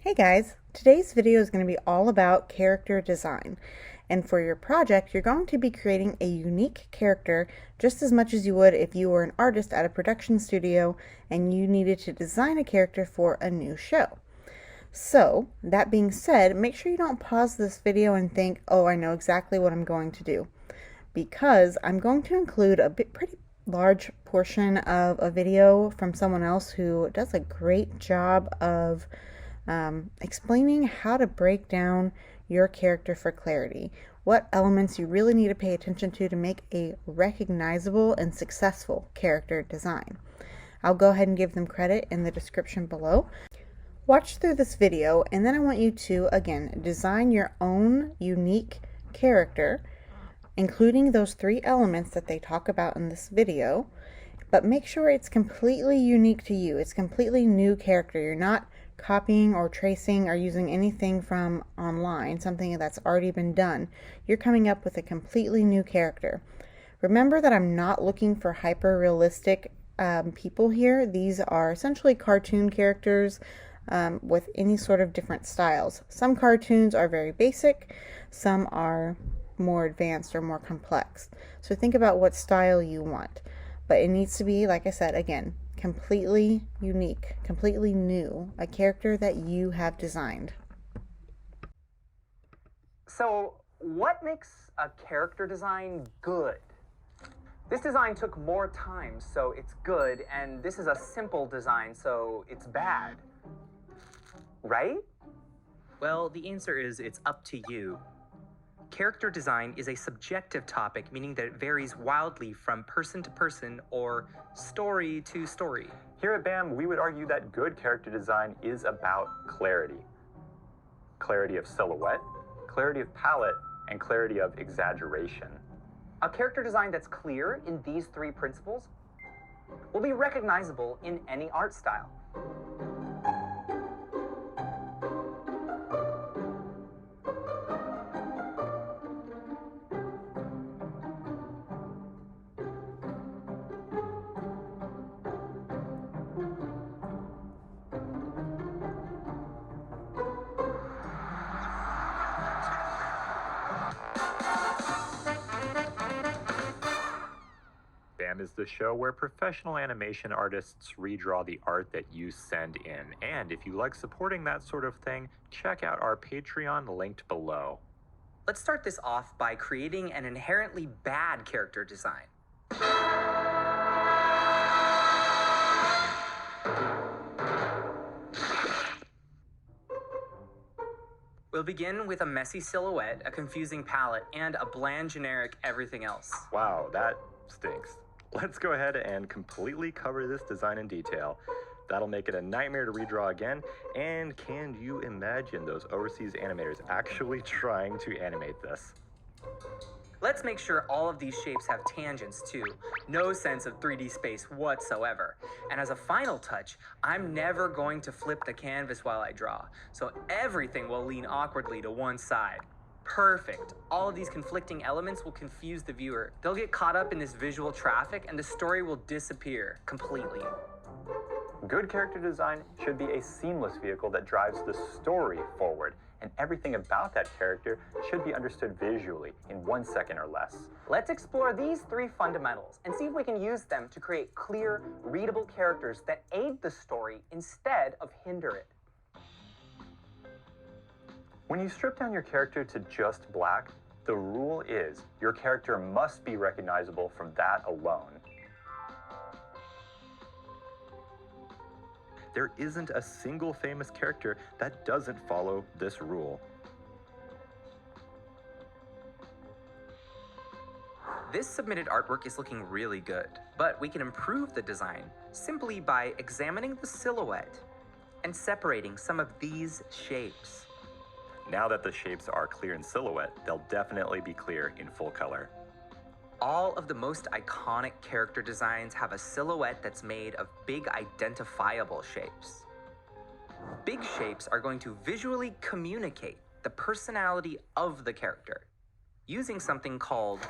Hey guys, today's video is going to be all about character design. And for your project, you're going to be creating a unique character just as much as you would if you were an artist at a production studio and you needed to design a character for a new show. So, that being said, make sure you don't pause this video and think, oh, I know exactly what I'm going to do. Because I'm going to include a pretty large portion of a video from someone else who does a great job of explaining how to break down your character for clarity, what elements you really need to pay attention to make a recognizable and successful character design. I'll go ahead and give them credit in the description below. Watch through this video and then I want you to, again, design your own unique character, including those three elements that they talk about in this video, but make sure it's completely unique to you. It's completely new character. You're not copying or tracing or using anything from online, something that's already been done. You're coming up with a completely new character. Remember that I'm not looking for hyper realistic people here. These are essentially cartoon characters with any sort of different styles. Some cartoons are very basic, some are more advanced or more complex. So think about what style you want. But it needs to be, like I said, again, completely unique, completely new, a character that you have designed. So, what makes a character design good? This design took more time, so it's good, and this is a simple design, so it's bad. Right? Well, the answer is it's up to you. Character design is a subjective topic, meaning that it varies wildly from person to person or story to story. Here at BAM, we would argue that good character design is about clarity. Clarity of silhouette, clarity of palette, and clarity of exaggeration. A character design that's clear in these three principles will be recognizable in any art style. BAM is the show where professional animation artists redraw the art that you send in. And if you like supporting that sort of thing, check out our Patreon linked below. Let's start this off by creating an inherently bad character design. We'll begin with a messy silhouette, a confusing palette, and a bland generic everything else. Wow, that stinks. Let's go ahead and completely cover this design in detail. That'll make it a nightmare to redraw again. And can you imagine those overseas animators actually trying to animate this? Let's make sure all of these shapes have tangents too. No sense of 3D space whatsoever. And as a final touch, I'm never going to flip the canvas while I draw, so everything will lean awkwardly to one side. Perfect. All of these conflicting elements will confuse the viewer. They'll get caught up in this visual traffic and the story will disappear completely. Good character design should be a seamless vehicle that drives the story forward, and everything about that character should be understood visually in 1 second or less. Let's explore these three fundamentals and see if we can use them to create clear, readable characters that aid the story instead of hinder it. When you strip down your character to just black, the rule is your character must be recognizable from that alone. There isn't a single famous character that doesn't follow this rule. This submitted artwork is looking really good, but we can improve the design simply by examining the silhouette and separating some of these shapes. Now that the shapes are clear in silhouette, they'll definitely be clear in full color. All of the most iconic character designs have a silhouette that's made of big identifiable shapes. Big shapes are going to visually communicate the personality of the character using something called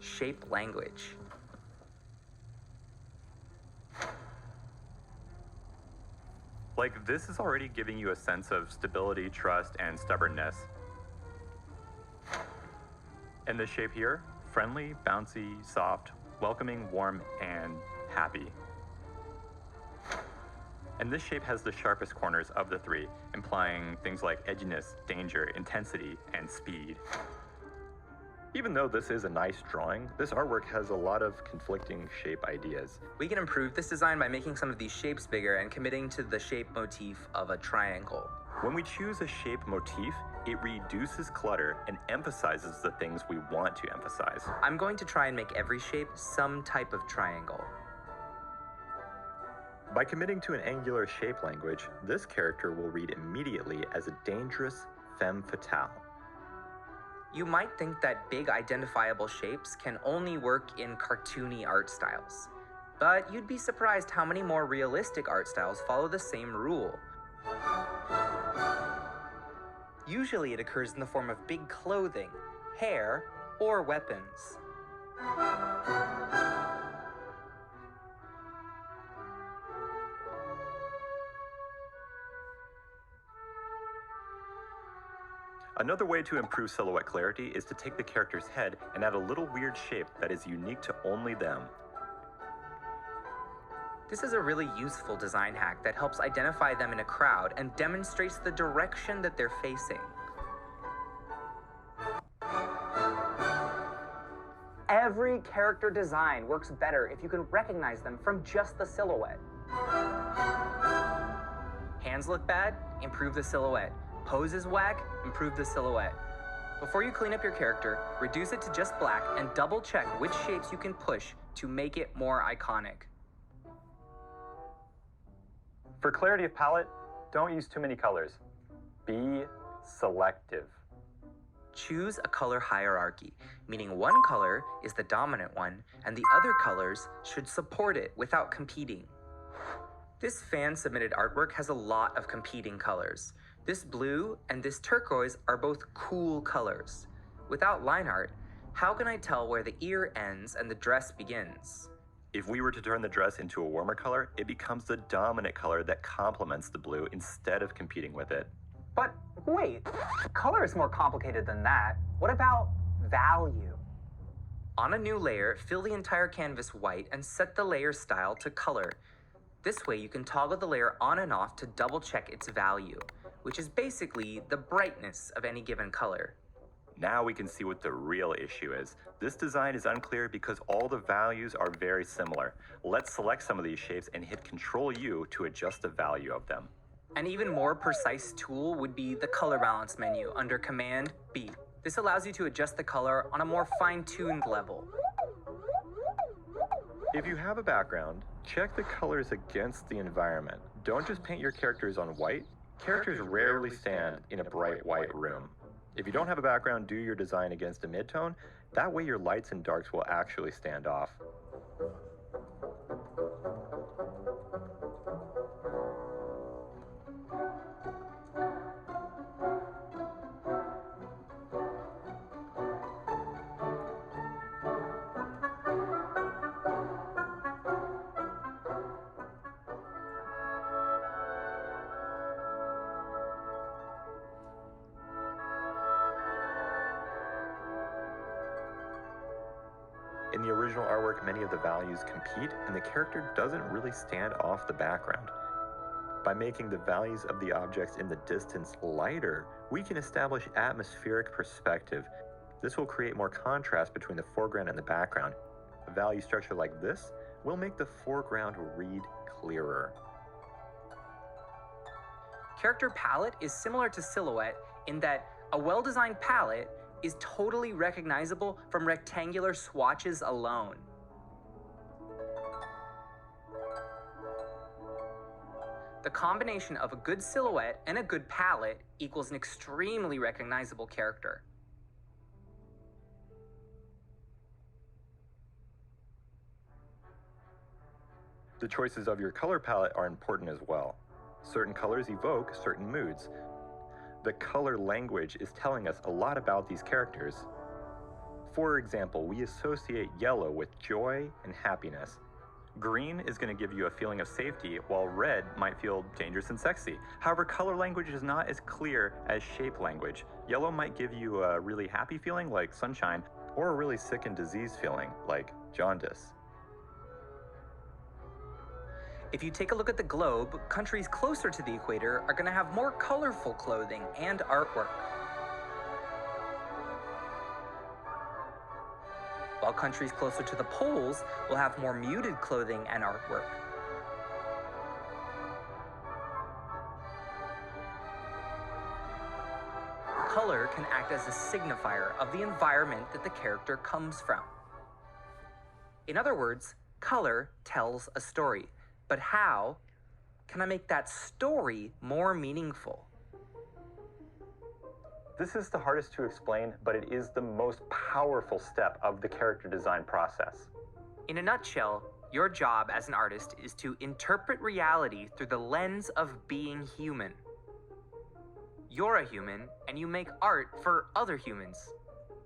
shape language. Like, this is already giving you a sense of stability, trust, and stubbornness. And this shape here, friendly, bouncy, soft, welcoming, warm, and happy. And this shape has the sharpest corners of the three, implying things like edginess, danger, intensity, and speed. Even though this is a nice drawing, this artwork has a lot of conflicting shape ideas. We can improve this design by making some of these shapes bigger and committing to the shape motif of a triangle. When we choose a shape motif, it reduces clutter and emphasizes the things we want to emphasize. I'm going to try and make every shape some type of triangle. By committing to an angular shape language, this character will read immediately as a dangerous femme fatale. You might think that big identifiable shapes can only work in cartoony art styles, but you'd be surprised how many more realistic art styles follow the same rule. Usually it occurs in the form of big clothing, hair, or weapons. Another way to improve silhouette clarity is to take the character's head and add a little weird shape that is unique to only them. This is a really useful design hack that helps identify them in a crowd and demonstrates the direction that they're facing. Every character design works better if you can recognize them from just the silhouette. Hands look bad? Improve the silhouette. Pose is whack? Improve the silhouette. Before you clean up your character, reduce it to just black and double check which shapes you can push to make it more iconic. For clarity of palette, don't use too many colors. Be selective. Choose a color hierarchy, meaning one color is the dominant one and the other colors should support it without competing. This fan-submitted artwork has a lot of competing colors. This blue and this turquoise are both cool colors. Without line art, how can I tell where the ear ends and the dress begins? If we were to turn the dress into a warmer color, it becomes the dominant color that complements the blue instead of competing with it. But wait, color is more complicated than that. What about value? On a new layer, fill the entire canvas white and set the layer style to color. This way you can toggle the layer on and off to double check its value, which is basically the brightness of any given color. Now we can see what the real issue is. This design is unclear because all the values are very similar. Let's select some of these shapes and hit Ctrl U to adjust the value of them. An even more precise tool would be the color balance menu under Command B. This allows you to adjust the color on a more fine-tuned level. If you have a background, check the colors against the environment. Don't just paint your characters on white. Characters rarely stand in a bright white room. If you don't have a background, do your design against a midtone. That way your lights and darks will actually stand off. In the original artwork, many of the values compete, and the character doesn't really stand off the background. By making the values of the objects in the distance lighter, we can establish atmospheric perspective. This will create more contrast between the foreground and the background. A value structure like this will make the foreground read clearer. Character palette is similar to silhouette in that a well-designed palette is totally recognizable from rectangular swatches alone. The combination of a good silhouette and a good palette equals an extremely recognizable character. The choices of your color palette are important as well. Certain colors evoke certain moods. The color language is telling us a lot about these characters. For example, we associate yellow with joy and happiness. Green is going to give you a feeling of safety, while red might feel dangerous and sexy. However, color language is not as clear as shape language. Yellow might give you a really happy feeling, like sunshine, or a really sick and diseased feeling, like jaundice. If you take a look at the globe, countries closer to the equator are going to have more colorful clothing and artwork, while countries closer to the poles will have more muted clothing and artwork. Color can act as a signifier of the environment that the character comes from. In other words, color tells a story. But how can I make that story more meaningful? This is the hardest to explain, but it is the most powerful step of the character design process. In a nutshell, your job as an artist is to interpret reality through the lens of being human. You're a human, and you make art for other humans.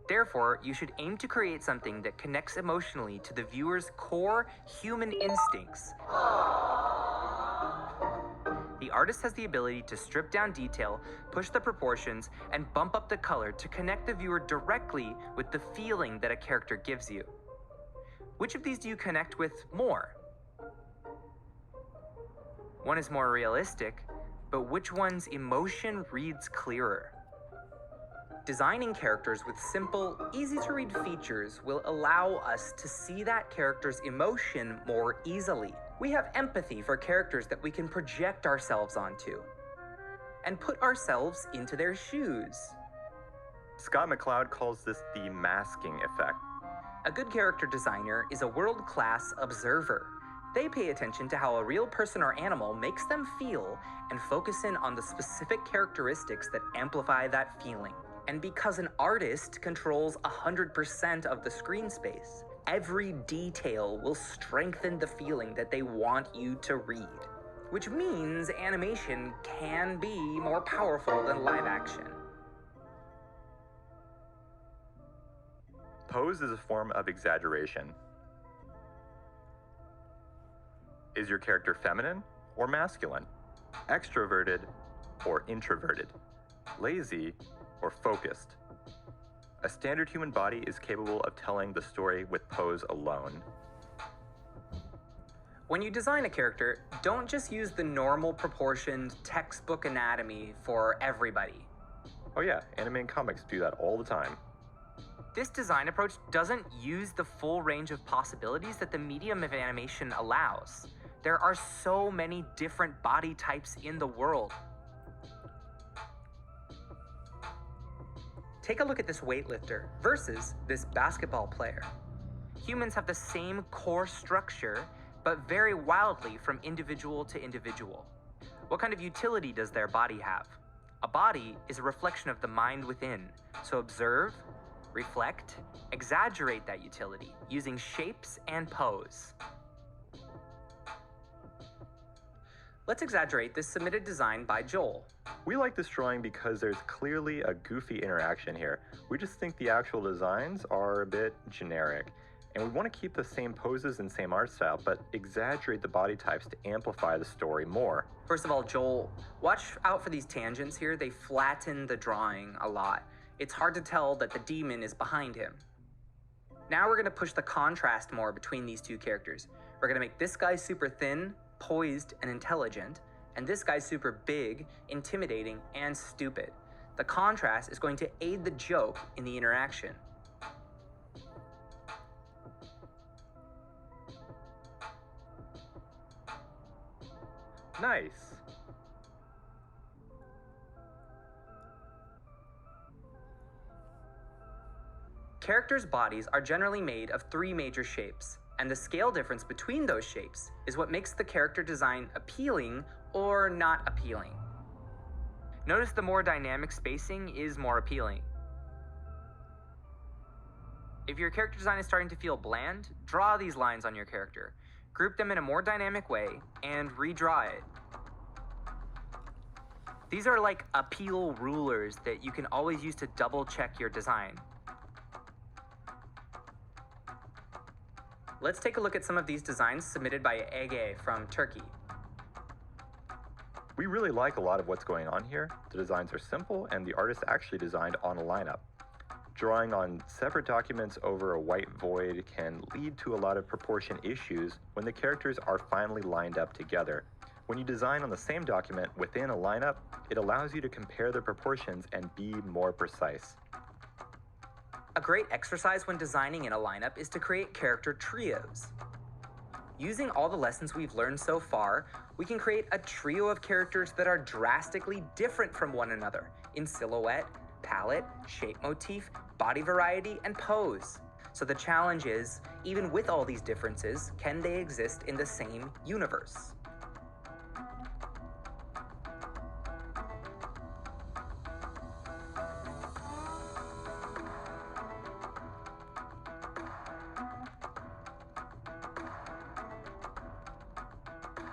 Therefore, you should aim to create something that connects emotionally to the viewer's core human instincts. The artist has the ability to strip down detail, push the proportions, and bump up the color to connect the viewer directly with the feeling that a character gives you. Which of these do you connect with more? One is more realistic, but which one's emotion reads clearer? Designing characters with simple, easy-to-read features will allow us to see that character's emotion more easily. We have empathy for characters that we can project ourselves onto and put ourselves into their shoes. Scott McCloud calls this the masking effect. A good character designer is a world-class observer. They pay attention to how a real person or animal makes them feel and focus in on the specific characteristics that amplify that feeling. And because an artist controls 100% of the screen space, every detail will strengthen the feeling that they want you to read. Which means animation can be more powerful than live action. Pose is a form of exaggeration. Is your character feminine or masculine? Extroverted or introverted? Lazy or focused? A standard human body is capable of telling the story with pose alone. When you design a character, don't just use the normal proportioned textbook anatomy for everybody. Oh yeah, anime and comics do that all the time. This design approach doesn't use the full range of possibilities that the medium of animation allows. There are so many different body types in the world. Take a look at this weightlifter versus this basketball player. Humans have the same core structure, but vary wildly from individual to individual. What kind of utility does their body have? A body is a reflection of the mind within, so observe, reflect, exaggerate that utility using shapes and pose. Let's exaggerate this submitted design by Joel. We like this drawing because there's clearly a goofy interaction here. We just think the actual designs are a bit generic. And we want to keep the same poses and same art style, but exaggerate the body types to amplify the story more. First of all, Joel, watch out for these tangents here. They flatten the drawing a lot. It's hard to tell that the demon is behind him. Now we're going to push the contrast more between these two characters. We're going to make this guy super thin, poised, and intelligent, and this guy's super big, intimidating, and stupid. The contrast is going to aid the joke in the interaction. Nice. Characters' bodies are generally made of 3 major shapes, and the scale difference between those shapes is what makes the character design appealing or not appealing. Notice the more dynamic spacing is more appealing. If your character design is starting to feel bland, draw these lines on your character. Group them in a more dynamic way, and redraw it. These are like appeal rulers that you can always use to double check your design. Let's take a look at some of these designs submitted by Ege from Turkey. We really like a lot of what's going on here. The designs are simple, and the artist actually designed on a lineup. Drawing on separate documents over a white void can lead to a lot of proportion issues when the characters are finally lined up together. When you design on the same document within a lineup, it allows you to compare the proportions and be more precise. A great exercise when designing in a lineup is to create character trios. Using all the lessons we've learned so far, we can create a trio of characters that are drastically different from one another in silhouette, palette, shape motif, body variety, and pose. So the challenge is, even with all these differences, can they exist in the same universe?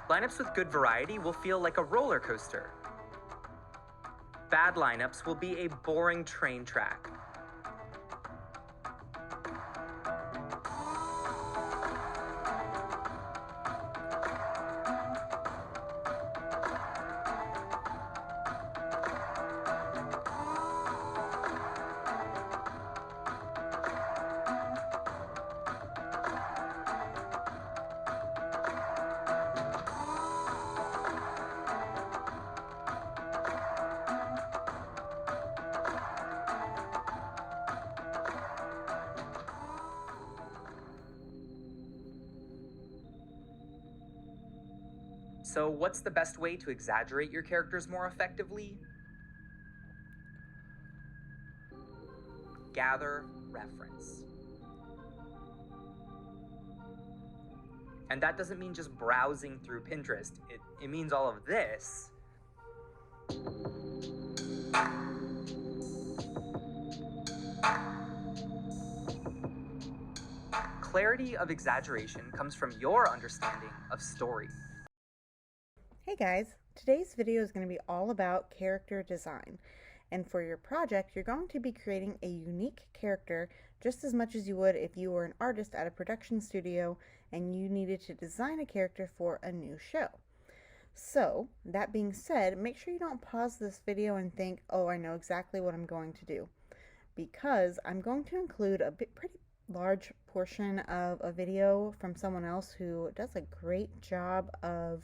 Lineups with good variety will feel like a roller coaster. Bad lineups will be a boring train track. So what's the best way to exaggerate your characters more effectively? Gather reference. And that doesn't mean just browsing through Pinterest. It means all of this. Clarity of exaggeration comes from your understanding of story. Hey guys, today's video is going to be all about character design. And for your project, you're going to be creating a unique character just as much as you would if you were an artist at a production studio and you needed to design a character for a new show. So, that being said, make sure you don't pause this video and think, oh, I know exactly what I'm going to do. Because I'm going to include a pretty large portion of a video from someone else who does a great job of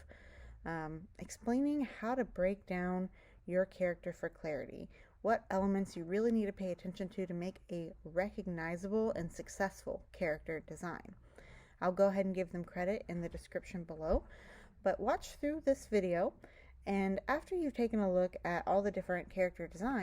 explaining how to break down your character for clarity, what elements you really need to pay attention to make a recognizable and successful character design. I'll go ahead and give them credit in the description below, but watch through this video, and after you've taken a look at all the different character designs,